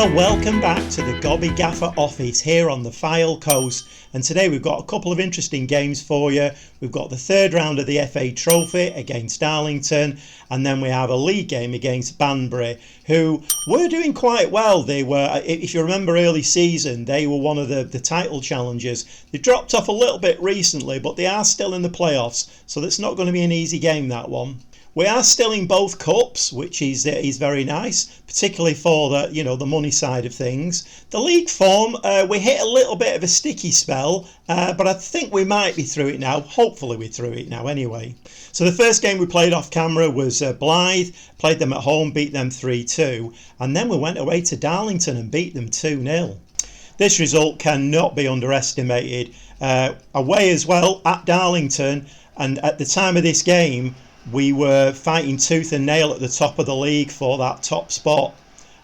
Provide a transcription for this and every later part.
Well, welcome back to the Gobby Gaffer office here on the Fylde coast, and today we've got a couple of interesting games for you. We've got the third round of the FA Trophy against Darlington, and then we have a league game against Banbury, who were doing quite well. They were, if you remember early season, they were one of the title challengers. They dropped off a little bit recently, but they are still in the playoffs, so that's not going to be an easy game, that one. We are still in both cups, which is very nice, particularly for the money side of things. The league form, we hit a little bit of a sticky spell, but I think we might be through it now. Hopefully we're through it now anyway. So the first game we played off camera was Blythe, played them at home, beat them 3-2, and then we went away to Darlington and beat them 2-0. This result cannot be underestimated. Away as well at Darlington, and at the time of this game, we were fighting tooth and nail at the top of the league for that top spot.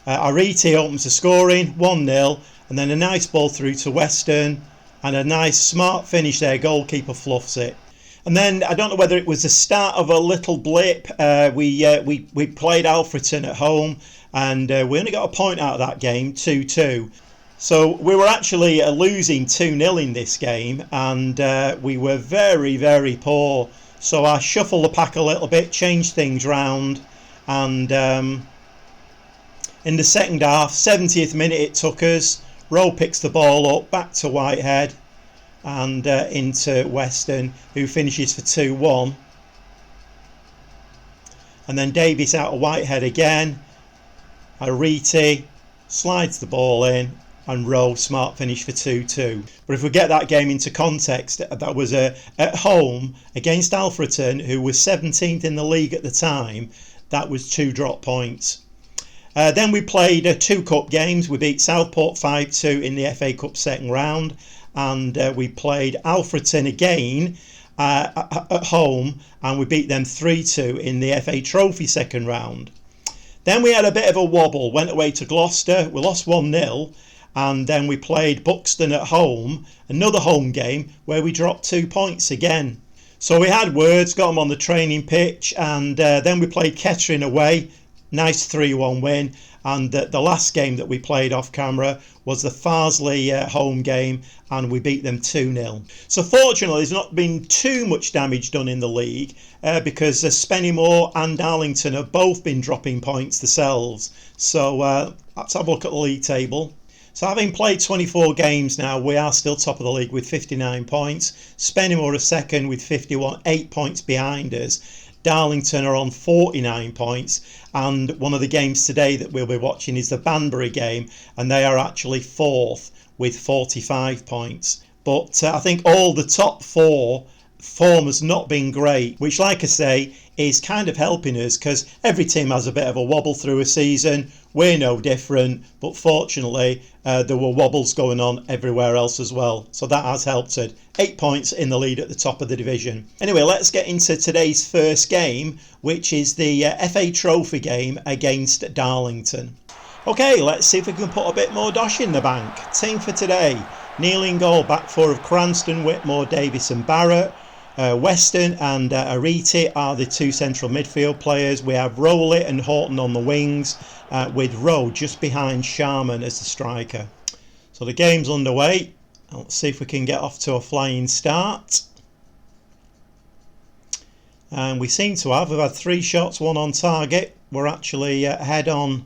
Ariti opens the scoring, 1-0, and then a nice ball through to Western, and a nice smart finish there, goalkeeper fluffs it. And then, I don't know whether it was the start of a little blip, we played Alfreton at home, and we only got a point out of that game, 2-2. So we were actually losing 2-0 in this game, and we were very, very poor. So I shuffled the pack a little bit, changed things round, and in the second half, 70th minute it took us. Rowe picks the ball up, back to Whitehead, and into Weston, who finishes for 2-1. And then Davies out of Whitehead again. Ariti slides the ball in, and Rowe smart finish for 2-2. But if we get that game into context, that was at home against Alfreton, who was 17th in the league at the time. That was 2 drop points. Then we played 2 cup games. We beat Southport 5-2 in the FA Cup second round, and we played Alfreton again at home, and we beat them 3-2 in the FA Trophy second round. Then we had a bit of a wobble, went away to Gloucester, we lost 1-0, and then we played Buxton at home, another home game where we dropped 2 points again. So we had words, got them on the training pitch, and then we played Kettering away, nice 3-1 win, and the last game that we played off camera was the Farsley home game, and we beat them 2-0. So fortunately there's not been too much damage done in the league, because Spennymoor and Darlington have both been dropping points themselves. So let's have a look at the league table. So having played 24 games now, we are still top of the league with 59 points. Spennymoor are second with 51, 8 points behind us. Darlington are on 49 points, and one of the games today that we'll be watching is the Banbury game, and they are actually fourth with 45 points. But I think all the top 4 form has not been great, which, like I say, is kind of helping us, because every team has a bit of a wobble through a season. We're no different, but fortunately there were wobbles going on everywhere else as well, so that has helped us. 8 points in the lead at the top of the division. Anyway, let's get into today's first game, which is the FA Trophy game against Darlington. Okay, let's see if we can put a bit more dosh in the bank. Team for today: Neil in goal, back 4 of Cranston, Whitmore, Davis and Barrett. Weston and Ariti are the 2 central midfield players. We have Rowley and Horton on the wings, with Rowe just behind Sharman as the striker. So the game's underway. Let's see if we can get off to a flying start. And we seem to have. We've had 3 shots, 1 on target. We're actually head on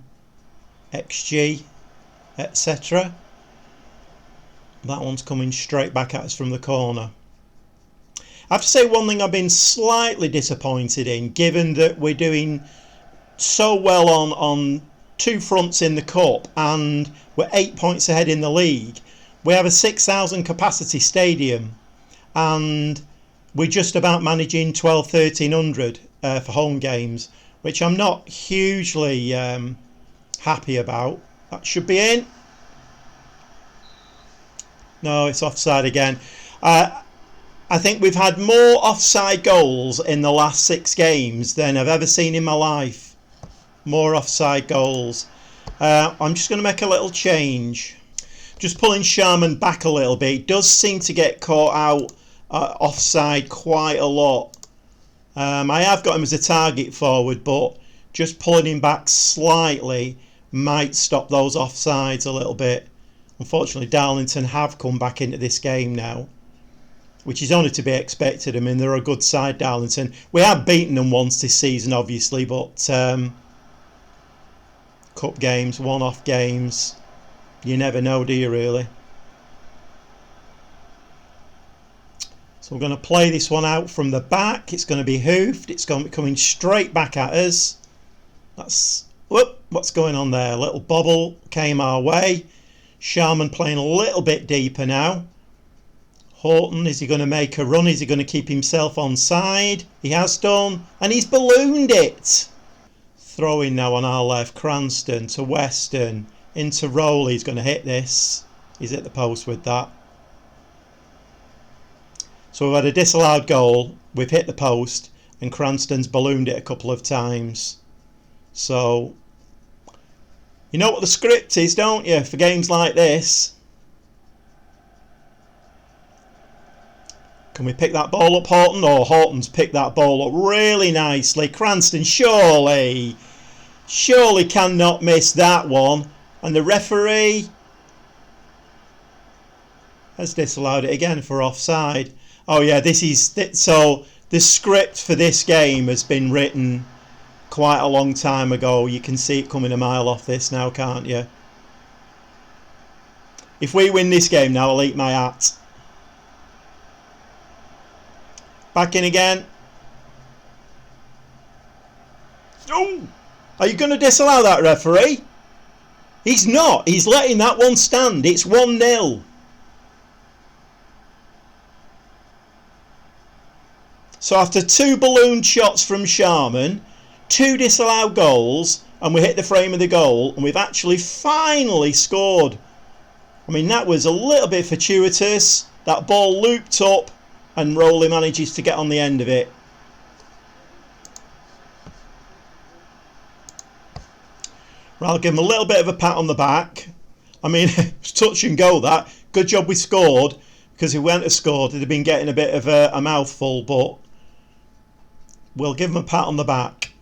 XG, etc. That one's coming straight back at us from the corner. I have to say one thing I've been slightly disappointed in, given that we're doing so well on 2 fronts in the cup and we're 8 points ahead in the league. We have a 6,000 capacity stadium and we're just about managing 1,200-1,300 for home games, which I'm not hugely happy about. That should be in. No, it's offside again. I think we've had more offside goals in the last 6 games than I've ever seen in my life. More offside goals. I'm just going to make a little change. Just pulling Sharman back a little bit. He does seem to get caught out offside quite a lot. I have got him as a target forward, but just pulling him back slightly might stop those offsides a little bit. Unfortunately, Darlington have come back into this game now, which is only to be expected. I mean, they're a good side, Darlington. We have beaten them once this season, obviously, but cup games, one-off games, you never know, do you, really? So we're going to play this one out from the back. It's going to be hoofed. It's going to be coming straight back at us. That's... Whoop, what's going on there? A little bobble came our way. Sharman playing a little bit deeper now. Horton, is he going to make a run? Is he going to keep himself onside? He has done, and he's ballooned it. Throwing now on our left. Cranston to Weston. Into Rowley. He's going to hit this. He's hit the post with that. So we've had a disallowed goal. We've hit the post, and Cranston's ballooned it a couple of times. So, you know what the script is, don't you, for games like this? Can we pick that ball up, Horton? Oh, Horton's picked that ball up really nicely. Cranston surely cannot miss that one. And the referee has disallowed it again for offside. Oh yeah, so the script for this game has been written quite a long time ago. You can see it coming a mile off this now, can't you? If we win this game now, I'll eat my hat. Back in again. Oh! Are you going to disallow that, referee? He's not. He's letting that one stand. It's 1-0. So after 2 ballooned shots from Sharman, 2 disallowed goals, and we hit the frame of the goal, and we've actually finally scored. I mean, that was a little bit fortuitous. That ball looped up, and Rowley manages to get on the end of it. Well, I'll give him a little bit of a pat on the back. I mean, it's touch and go, that. Good job we scored, because if we hadn't have scored, it'd have been getting a bit of a mouthful, but we'll give him a pat on the back.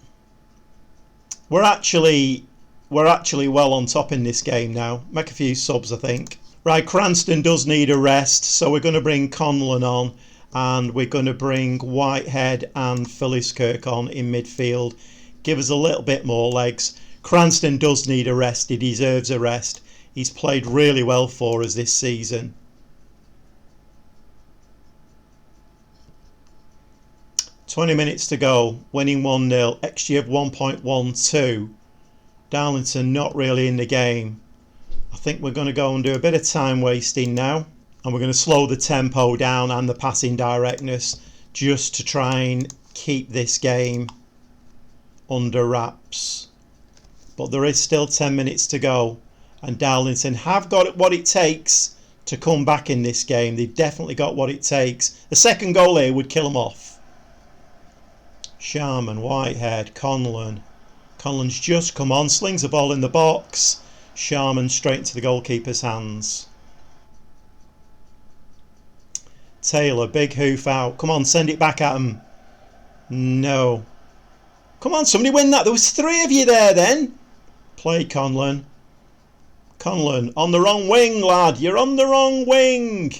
We're actually well on top in this game now. Make a few subs, I think. Right, Cranston does need a rest, so we're going to bring Conlon on, and we're going to bring Whitehead and Philliskirk on in midfield. Give us a little bit more legs. Cranston does need a rest. He deserves a rest. He's played really well for us this season. "20 minutes to go, winning 1-0, XG of 1.12. Darlington not really in the game. I think we're going to go and do a bit of time wasting now, and we're going to slow the tempo down and the passing directness just to try and keep this game under wraps. But there is still 10 minutes to go, and Darlington have got what it takes to come back in this game. They've definitely got what it takes. The second goal here would kill them off. Sharman, Whitehead, Conlon. Conlon's just come on, slings the ball in the box. Sharman straight into the goalkeeper's hands. Taylor, big hoof out. Come on, send it back at him. No. Come on, somebody win that. There was 3 of you there then. Play Conlon. Conlon, on the wrong wing, lad. You're on the wrong wing.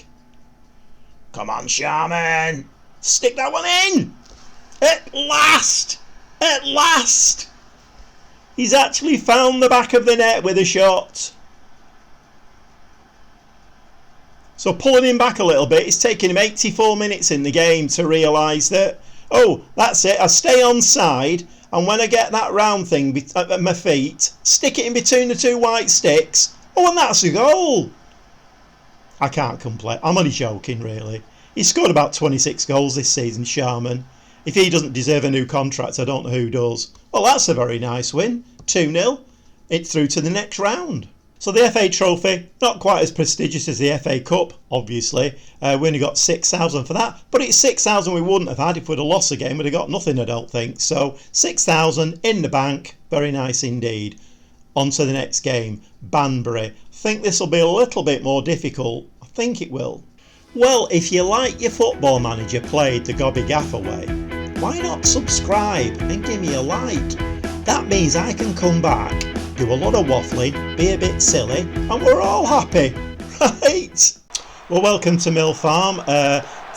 Come on, Sharman. Stick that one in. At last. At last. He's actually found the back of the net with a shot. So pulling him back a little bit, it's taken him 84 minutes in the game to realise that, oh, that's it, I stay on side, and when I get that round thing at my feet, stick it in between the 2 white sticks, oh, and that's a goal. I can't complain. I'm only joking, really. He's scored about 26 goals this season, Sharman. If he doesn't deserve a new contract, I don't know who does. Well, that's a very nice win. 2-0. It's through to the next round. So the FA Trophy, not quite as prestigious as the FA Cup, obviously. We only got 6,000 for that. But it's 6,000 we wouldn't have had if we'd have lost the game. We'd have got nothing, I don't think. So 6,000 in the bank. Very nice indeed. On to the next game. Banbury. I think this will be a little bit more difficult. I think it will. Well, if you like your Football Manager played the Gobby Gaffer way, why not subscribe and give me a like? That means I can come back do a lot of waffling, be a bit silly, and we're all happy, right? Well, welcome to Mill Farm.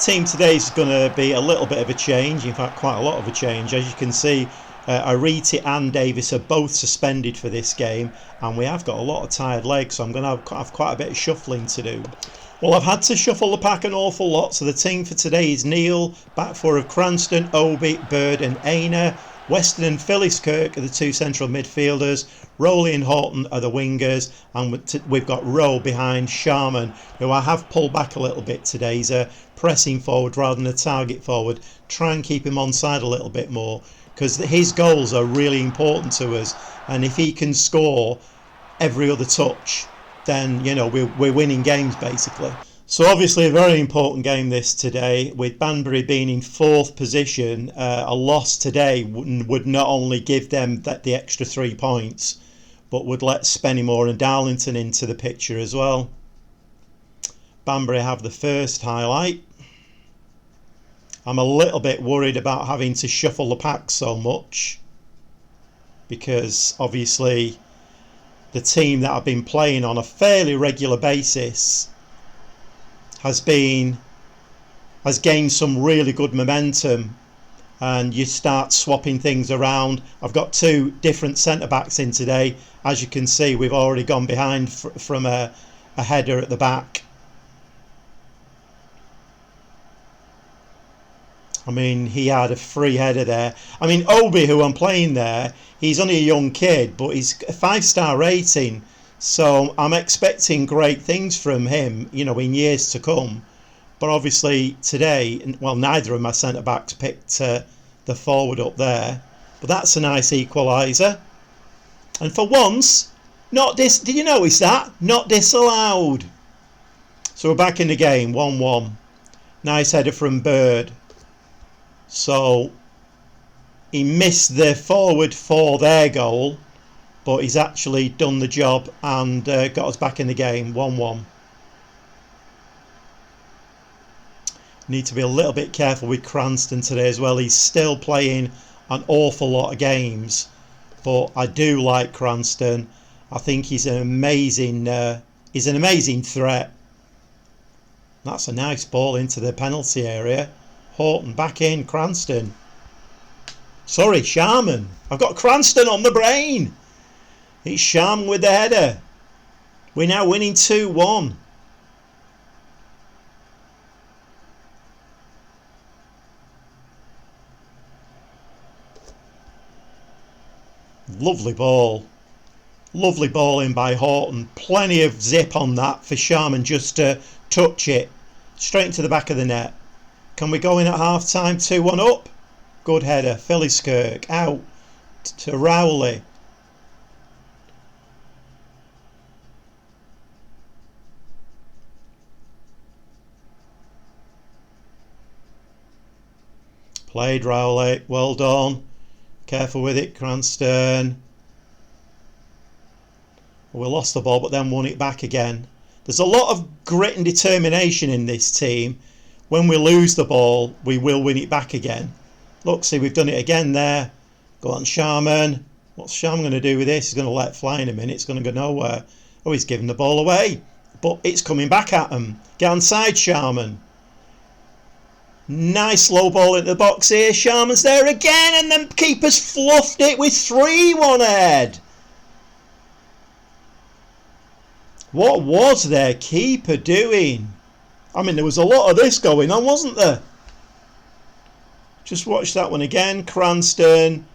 Team today is going to be a little bit of a change, in fact quite a lot of a change. As you can see, Ariti and Davis are both suspended for this game, and we have got a lot of tired legs, so I'm going to have quite a bit of shuffling to do. Well, I've had to shuffle the pack an awful lot, so the team for today is Neil, back four of Cranston, Obi, Bird and Aina. Weston and Philliskirk are the two central midfielders. Rowley and Horton are the wingers, and we've got Rowe behind Sharman, who I have pulled back a little bit today. He's pressing forward rather than a target forward. Try and keep him on side a little bit more, because his goals are really important to us, and if he can score every other touch, then you know we're winning games basically. So obviously a very important game this today, with Banbury being in 4th position. A loss today would not only give them the extra 3 points, but would let Spennymoor and Darlington into the picture as well. Banbury have the first highlight. I'm a little bit worried about having to shuffle the pack so much, because obviously the team that I've been playing on a fairly regular basis has gained some really good momentum, and you start swapping things around. I've got 2 different centre backs in today. As you can see, we've already gone behind from a header at the back. I mean, he had a free header there. I mean, Obi, who I'm playing there, he's only a young kid, but he's a 5-star rating. So I'm expecting great things from him, you know, in years to come. But obviously today, well, neither of my centre-backs picked the forward up there. But that's a nice equaliser. And for once, did you notice that? Not disallowed. So we're back in the game, 1-1. Nice header from Bird. So he missed the forward for their goal, but he's actually done the job and got us back in the game, 1-1. Need to be a little bit careful with Cranston today as well. He's still playing an awful lot of games, but I do like Cranston. I think he's an amazing threat. That's a nice ball into the penalty area. Horton back in, Cranston. Sorry, Sharman. I've got Cranston on the brain. It's Sharman with the header. We're now winning 2-1. Lovely ball. Lovely ball in by Horton. Plenty of zip on that for Sharman just to touch it. Straight into the back of the net. Can we go in at half time? 2-1 up. Good header. Philliskirk out to Rowley. Played Rowley. Well done. Careful with it, Cranston. We lost the ball but then won it back again. There's a lot of grit and determination in this team. When we lose the ball, we will win it back again. Look, see, we've done it again there. Go on, Sharman. What's Sharman going to do with this? He's going to let it fly in a minute. It's going to go nowhere. Oh, he's giving the ball away. But it's coming back at him. Get on side, Sharman. Nice low ball into the box here. Sharman's there again, and then keeper's fluffed it with 3-1 ahead. What was their keeper doing? I mean, there was a lot of this going on, wasn't there? Just watch that one again. Cranston.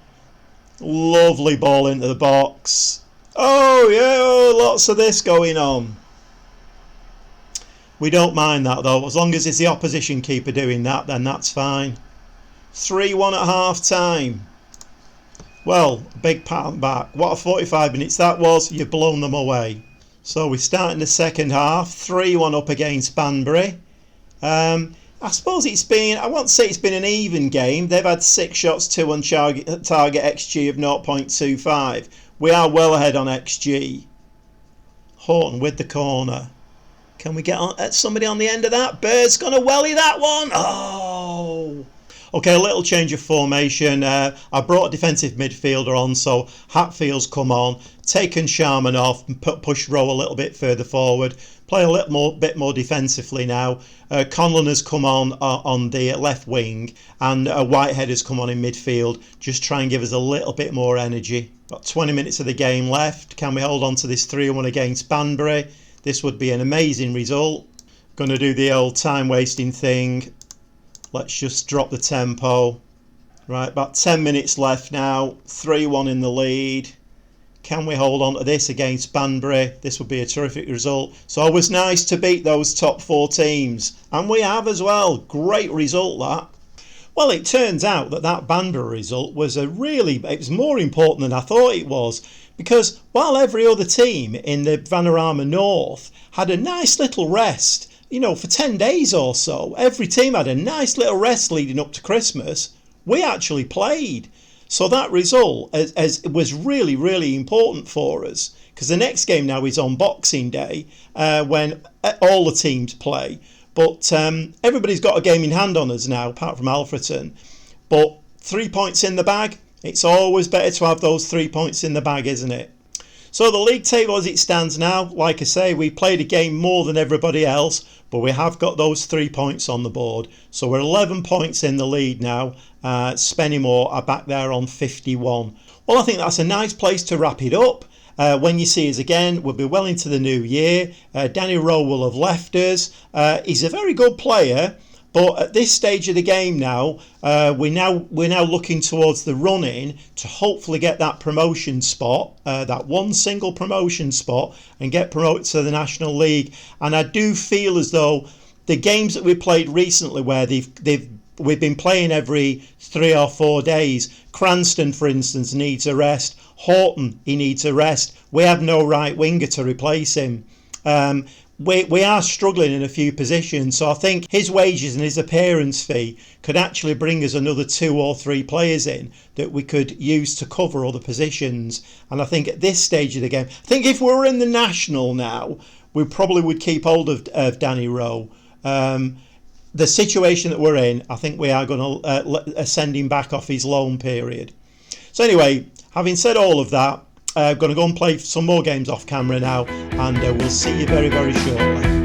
Lovely ball into the box. Oh, yeah, lots of this going on. We don't mind that, though. As long as it's the opposition keeper doing that, then that's fine. 3-1 at half-time. Well, big pat on the back. What a 45 minutes that was. You've blown them away. So we start in the second half, 3-1 up against Banbury. I suppose it's been, I won't say it's been an even game. They've had 6 shots, 2 on target XG of 0.25. We are well ahead on XG. Horton with the corner. Can we get somebody on the end of that? Bird's going to welly that one. Oh! Okay, a little change of formation. I brought a defensive midfielder on, so Hatfield's come on, taken Sharman off and pushed Rowe a little bit further forward. Play a bit more defensively now. Conlon has come on the left wing, and Whitehead has come on in midfield. Just try and give us a little bit more energy. Got 20 minutes of the game left. Can we hold on to this 3-1 against Banbury? This would be an amazing result. Going to do the old time wasting thing. Let's just drop the tempo. Right, about 10 minutes left now. 3-1 in the lead. Can we hold on to this against Banbury? This would be a terrific result. So it was nice to beat those top 4 teams. And we have as well. Great result, that. Well, it turns out that Banbury result was it was more important than I thought it was. Because while every other team in the Vanarama North had a nice little rest, you know, for 10 days or so, every team had a nice little rest leading up to Christmas. We actually played. So that result was really, really important for us. Because the next game now is on Boxing Day, when all the teams play. But everybody's got a game in hand on us now, apart from Alfreton. But 3 points in the bag. It's always better to have those 3 points in the bag, isn't it? So the league table as it stands now, like I say, we played a game more than everybody else, but we have got those 3 points on the board. So we're 11 points in the lead now. Spennymoor are back there on 51. Well, I think that's a nice place to wrap it up. When you see us again, we'll be well into the new year. Danny Rowe will have left us. He's a very good player. But at this stage of the game now, we're now looking towards the run-in to hopefully get that promotion spot, that one single promotion spot, and get promoted to the National League. And I do feel as though the games that we played recently, where we've been playing every 3 or 4 days. Cranston, for instance, needs a rest. Horton, he needs a rest. We have no right winger to replace him. We are struggling in a few positions, so I think his wages and his appearance fee could actually bring us another 2 or 3 players in that we could use to cover other positions. And I think at this stage of the game, I think if we were in the National now, we probably would keep hold of Danny Rowe. The situation that we're in, I think we are going to send him back off his loan period. So anyway, having said all of that, I'm going to go and play some more games off camera now, and we'll see you very, very shortly.